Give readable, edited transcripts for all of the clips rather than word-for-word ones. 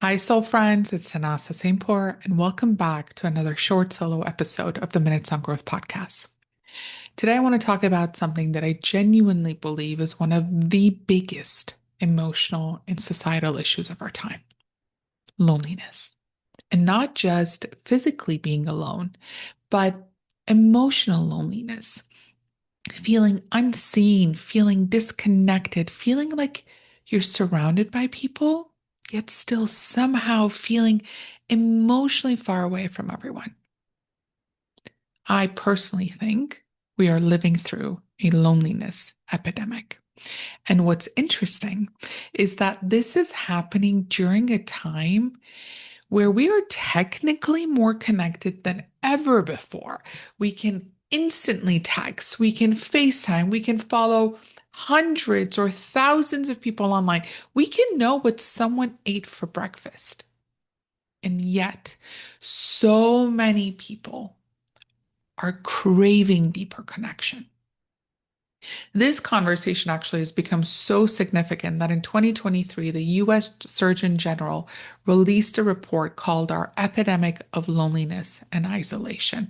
Hi, soul friends. It's Tannaz Hosseinpour, and welcome back to another short solo episode of the Minutes on Growth podcast. Today, I want to talk about something that I genuinely believe is one of the biggest emotional and societal issues of our time: loneliness. And not just physically being alone, but emotional loneliness, feeling unseen, feeling disconnected, feeling like you're surrounded by people, yet still somehow feeling emotionally far away from everyone. I personally think we are living through a loneliness epidemic. And what's interesting is that this is happening during a time where we are technically more connected than ever before. We can instantly text, we can FaceTime, we can follow hundreds or thousands of people online. We can know what someone ate for breakfast. And yet, so many people are craving deeper connection. This conversation actually has become so significant that in 2023, the US Surgeon General released a report called Our Epidemic of Loneliness and Isolation.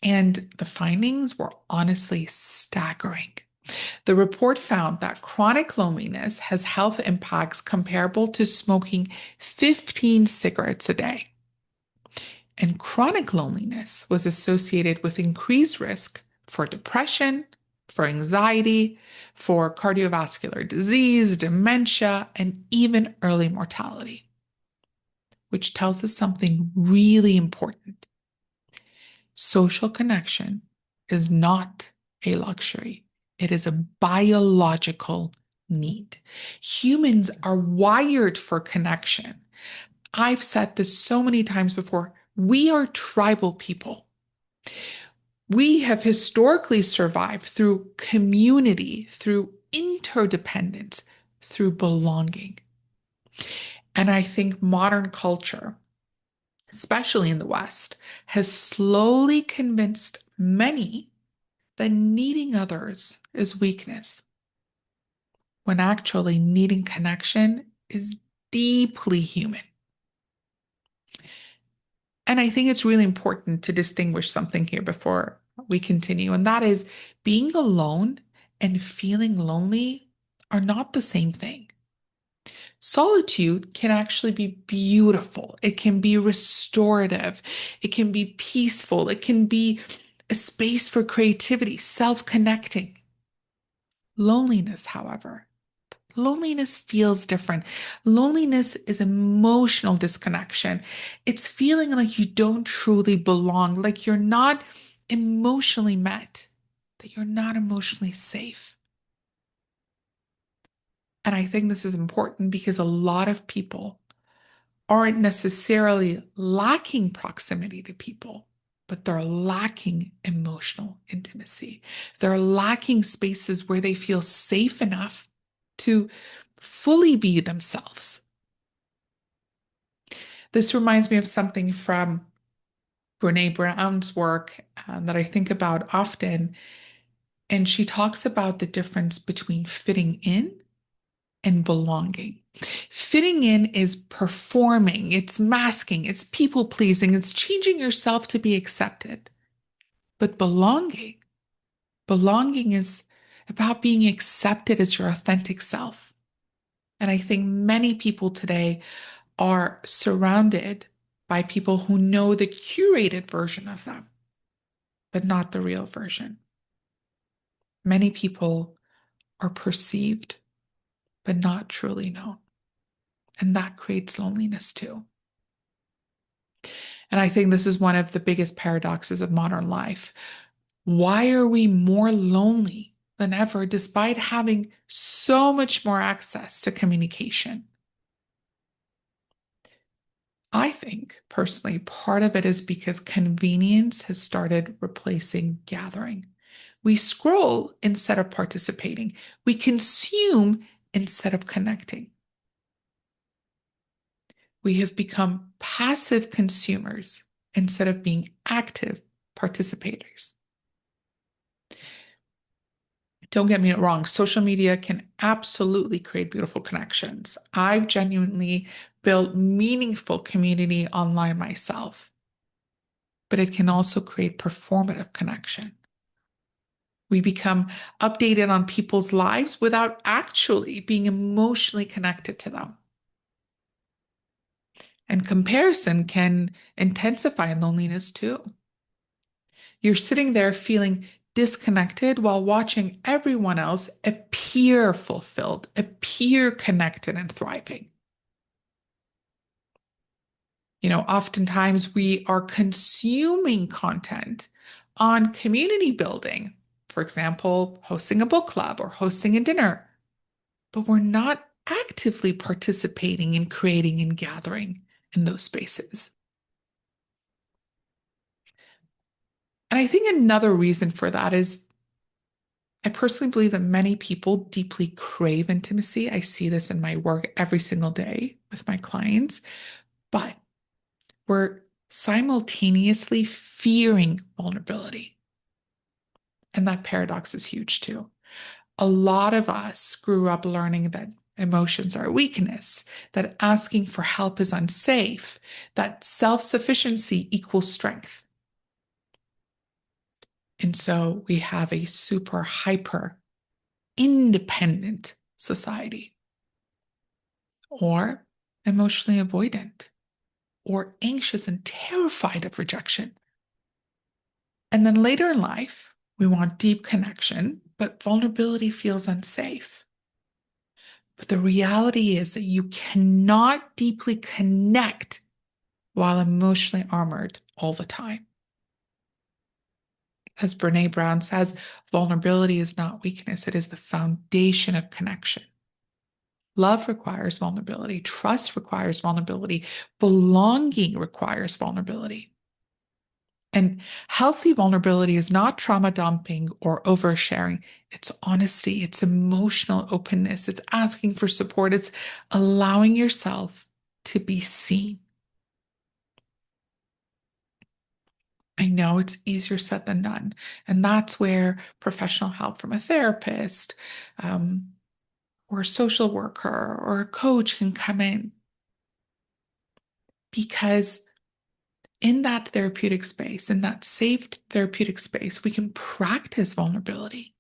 And the findings were honestly staggering. The report found that chronic loneliness has health impacts comparable to smoking 15 cigarettes a day. And chronic loneliness was associated with increased risk for depression, for anxiety, for cardiovascular disease, dementia, and even early mortality, which tells us something really important. Social connection is not a luxury, it is a biological need. Humans are wired for connection. I've said this so many times before. We are tribal people. We have historically survived through community, through interdependence, through belonging. And I think modern culture, especially in the West, has slowly convinced many that needing others is weakness, when actually needing connection is deeply human. And I think it's really important to distinguish something here before we continue, and that is being alone and feeling lonely are not the same thing. Solitude can actually be beautiful. It can be restorative. It can be peaceful. It can be a space for creativity, self-connecting. Loneliness, however, loneliness feels different. Loneliness is emotional disconnection. It's feeling like you don't truly belong, like you're not emotionally met, that you're not emotionally safe. And I think this is important because a lot of people aren't necessarily lacking proximity to people, but they're lacking emotional intimacy. They're lacking spaces where they feel safe enough to fully be themselves. This reminds me of something from Brene Brown's work that I think about often. And she talks about the difference between fitting in and belonging. Fitting in is performing, it's masking, it's people pleasing, it's changing yourself to be accepted. But belonging is about being accepted as your authentic self. And I think many people today are surrounded by people who know the curated version of them, but not the real version. Many people are perceived, but not truly known. And that creates loneliness too. And I think this is one of the biggest paradoxes of modern life. Why are we more lonely than ever, despite having so much more access to communication? I think personally, part of it is because convenience has started replacing gathering. We scroll instead of participating. We consume instead of connecting. We have become passive consumers instead of being active participators. Don't get me wrong, social media can absolutely create beautiful connections. I've genuinely built meaningful community online myself, but it can also create performative connection. We become updated on people's lives without actually being emotionally connected to them. And comparison can intensify loneliness too. You're sitting there feeling disconnected while watching everyone else appear fulfilled, appear connected and thriving. Oftentimes we are consuming content on community building, for example, hosting a book club or hosting a dinner, but we're not actively participating in creating and gathering in those spaces. And I think another reason for that is I personally believe that many people deeply crave intimacy. I see this in my work every single day with my clients, but we're simultaneously fearing vulnerability. And that paradox is huge too. A lot of us grew up learning that emotions are a weakness, that asking for help is unsafe, that self-sufficiency equals strength. And so we have a super hyper independent society, or emotionally avoidant, or anxious and terrified of rejection. And then later in life, we want deep connection, but vulnerability feels unsafe. But the reality is that you cannot deeply connect while emotionally armored all the time. As Brene Brown says, vulnerability is not weakness, it is the foundation of connection. Love requires vulnerability. Trust requires vulnerability. Belonging requires vulnerability. And healthy vulnerability is not trauma dumping or oversharing. It's honesty, it's emotional openness, it's asking for support, it's allowing yourself to be seen. I know it's easier said than done. And that's where professional help from a therapist, or a social worker or a coach can come in, because in that therapeutic space, in that safe therapeutic space, we can practice vulnerability.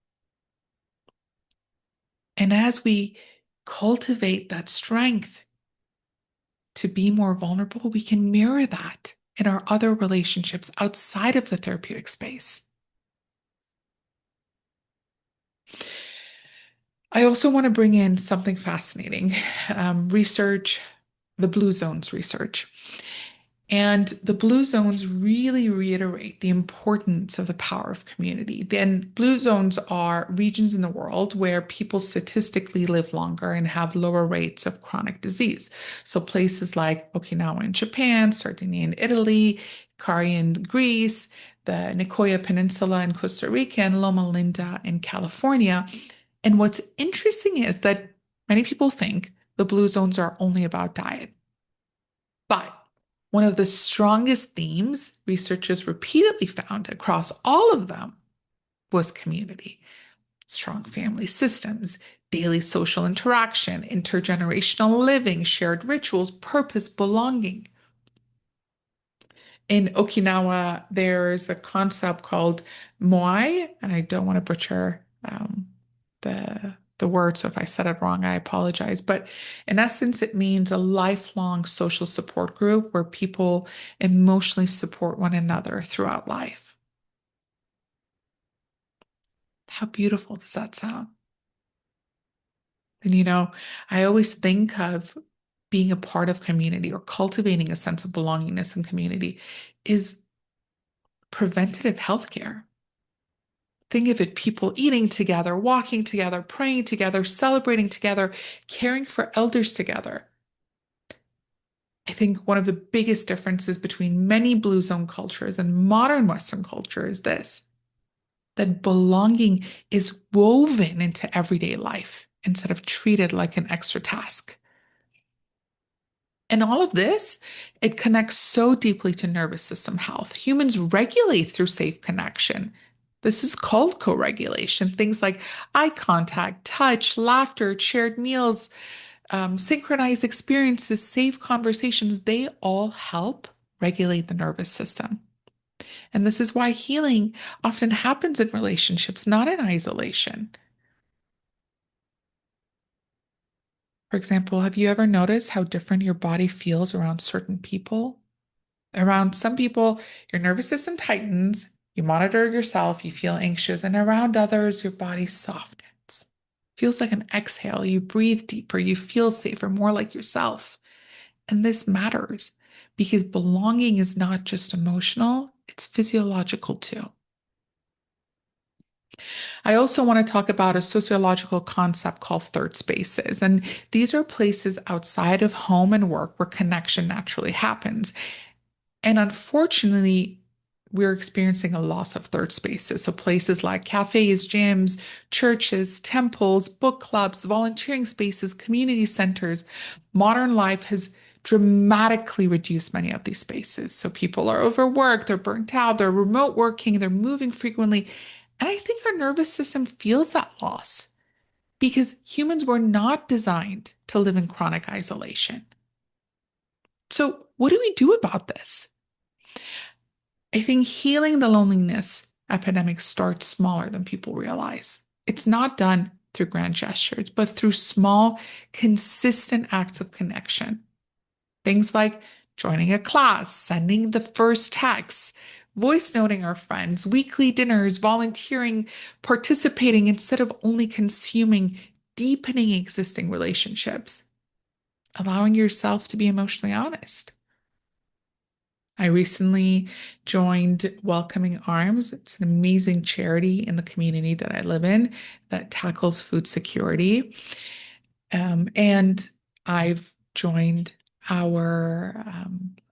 And as we cultivate that strength to be more vulnerable, we can mirror that in our other relationships outside of the therapeutic space. I also want to bring in something fascinating, research, the blue zones research. And the blue zones really reiterate the importance of the power of community. Then blue zones are regions in the world where people statistically live longer and have lower rates of chronic disease. So places like Okinawa in Japan, Sardinia in Italy, Kari in Greece, the Nicoya Peninsula in Costa Rica, and Loma Linda in California. And what's interesting is that many people think the blue zones are only about diet. But one of the strongest themes researchers repeatedly found across all of them was community, strong family systems, daily social interaction, intergenerational living, shared rituals, purpose, belonging. In Okinawa, there's a concept called moai, and I don't want to butcher the word, so if I said it wrong, I apologize. But in essence, it means a lifelong social support group where people emotionally support one another throughout life. How beautiful does that sound? And I always think of being a part of community or cultivating a sense of belongingness in community is preventative healthcare. Think of it, people eating together, walking together, praying together, celebrating together, caring for elders together. I think one of the biggest differences between many Blue Zone cultures and modern Western culture is this, that belonging is woven into everyday life instead of treated like an extra task. And all of this, it connects so deeply to nervous system health. Humans regulate through safe connection. This is called co-regulation. Things like eye contact, touch, laughter, shared meals, synchronized experiences, safe conversations, they all help regulate the nervous system. And this is why healing often happens in relationships, not in isolation. For example, have you ever noticed how different your body feels around certain people? Around some people, your nervous system tightens, you monitor yourself, you feel anxious, and around others, your body softens. Feels like an exhale. You breathe deeper, you feel safer, more like yourself. And this matters because belonging is not just emotional, it's physiological too. I also want to talk about a sociological concept called third spaces. And these are places outside of home and work where connection naturally happens. And unfortunately, we're experiencing a loss of third spaces. So places like cafes, gyms, churches, temples, book clubs, volunteering spaces, community centers. Modern life has dramatically reduced many of these spaces. So people are overworked, they're burnt out, they're remote working, they're moving frequently. And I think our nervous system feels that loss because humans were not designed to live in chronic isolation. So, what do we do about this? I think healing the loneliness epidemic starts smaller than people realize. It's not done through grand gestures, but through small, consistent acts of connection. Things like joining a class, sending the first text, voice noting our friends, weekly dinners, volunteering, participating instead of only consuming, deepening existing relationships, allowing yourself to be emotionally honest. I recently joined Welcoming Arms. It's an amazing charity in the community that I live in that tackles food security. And I've joined our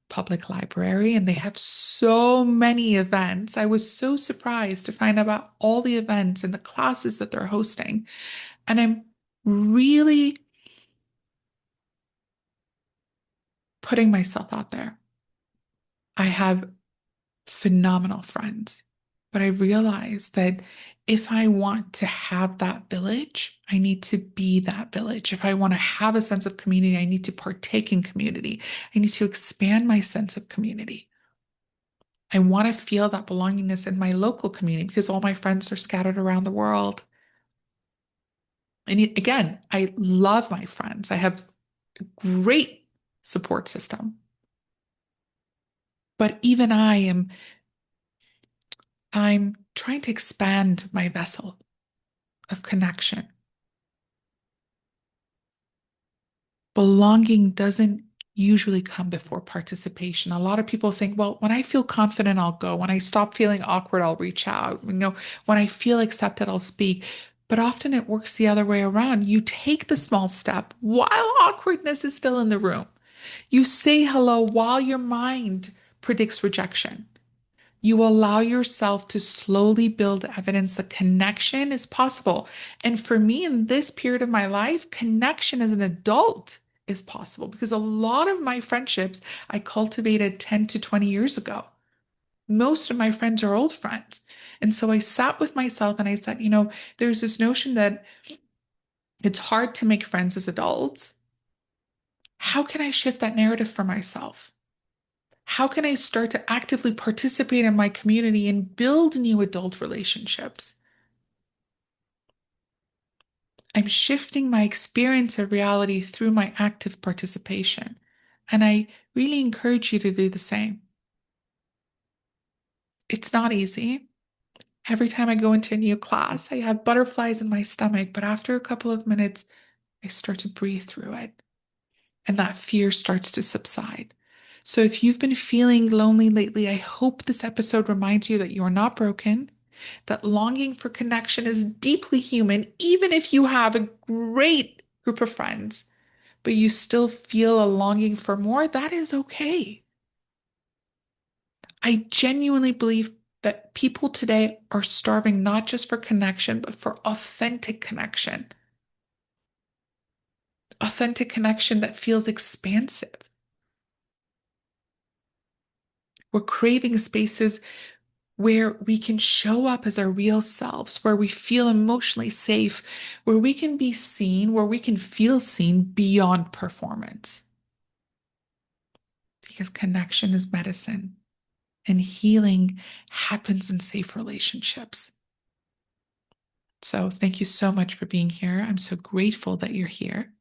public library, and they have so many events. I was so surprised to find out about all the events and the classes that they're hosting. And I'm really putting myself out there. I have phenomenal friends. But I realized that if I want to have that village, I need to be that village. If I want to have a sense of community, I need to partake in community. I need to expand my sense of community. I want to feel that belongingness in my local community because all my friends are scattered around the world. And again, I love my friends. I have a great support system. But even I'm trying to expand my vessel of connection. Belonging doesn't usually come before participation. A lot of people think, well, when I feel confident, I'll go. When I stop feeling awkward, I'll reach out. When I feel accepted, I'll speak. But often it works the other way around. You take the small step while awkwardness is still in the room. You say hello while your mind predicts rejection. You allow yourself to slowly build evidence that connection is possible. And for me, in this period of my life, connection as an adult is possible because a lot of my friendships I cultivated 10 to 20 years ago. Most of my friends are old friends. And so I sat with myself and I said, there's this notion that it's hard to make friends as adults. How can I shift that narrative for myself? How can I start to actively participate in my community and build new adult relationships? I'm shifting my experience of reality through my active participation. And I really encourage you to do the same. It's not easy. Every time I go into a new class, I have butterflies in my stomach, but after a couple of minutes, I start to breathe through it. And that fear starts to subside. So if you've been feeling lonely lately, I hope this episode reminds you that you are not broken, that longing for connection is deeply human, even if you have a great group of friends, but you still feel a longing for more, that is okay. I genuinely believe that people today are starving not just for connection, but for authentic connection that feels expansive. We're craving spaces where we can show up as our real selves, where we feel emotionally safe, where we can be seen, where we can feel seen beyond performance. Because connection is medicine and healing happens in safe relationships. So, thank you so much for being here. I'm so grateful that you're here.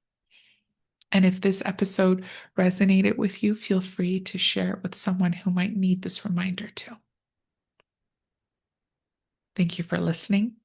And if this episode resonated with you, feel free to share it with someone who might need this reminder too. Thank you for listening.